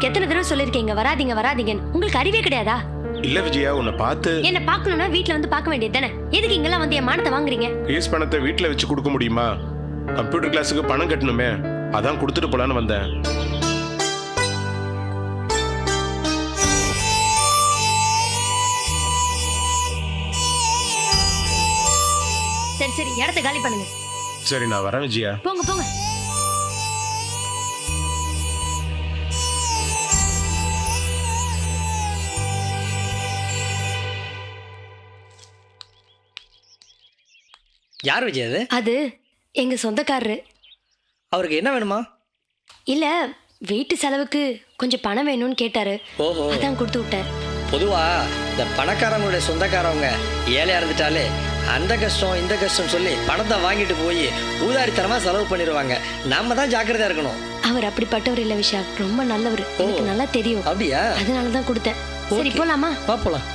உங்களுக்கு எத்தனை தடவை சொல்லிருக்கீங்க வராதீங்க வராதீங்கன்னு? உங்களுக்கு அறிவே கிடையாதா? இல்ல விஜயா, உன்னை பார்த்து என்ன பார்க்கணும்னா வீட்ல வந்து பார்க்க வேண்டியது தானே. எதுக்கு இங்கெல்லாம் வந்து என் மானத்தை வாங்குறீங்க? ஃபீஸ் பணத்தை வீட்டுல வச்சு கொடுக்க முடியுமா? கம்ப்யூட்டர் கிளாஸுக்கு பணம் கட்டணுமே, அதான் கொடுத்துட்டு போலான்னு வந்தேன். சரி சரி, இடத்த காலி பண்ணுங்க. சரி, நான் வரேன் விஜயா. போங்க போங்க. யார் விஜய் அது? அது எங்க சொந்தக்காரரு. அவருக்கு என்ன வேணுமா? இல்ல, வீட்டு செலவுக்கு கொஞ்சம் பணம் வேணும்னு கேட்டாரு. ஓஹோ, அதான் கொடுத்து விட்டேன். பொதுவா இந்த பணக்காரங்களுடைய சொந்தக்காரவங்க ஏழையா இருந்துட்டாலே அந்த கஷ்டம் இந்த கஷ்டம் சொல்லி பணத்தை வாங்கிட்டு போய் ஊதாரித்தனமா செலவு பண்ணிடுவாங்க. நாம தான் ஜாக்கிரதையா இருக்கணும். அவர் அப்படிப்பட்டவர் இல்ல விஷால், ரொம்ப நல்லவர். எனக்கு நல்லா தெரியும். அப்படியா? அதனாலதான் கொடுத்தேன். சரி போலாமா? வா போலாம்.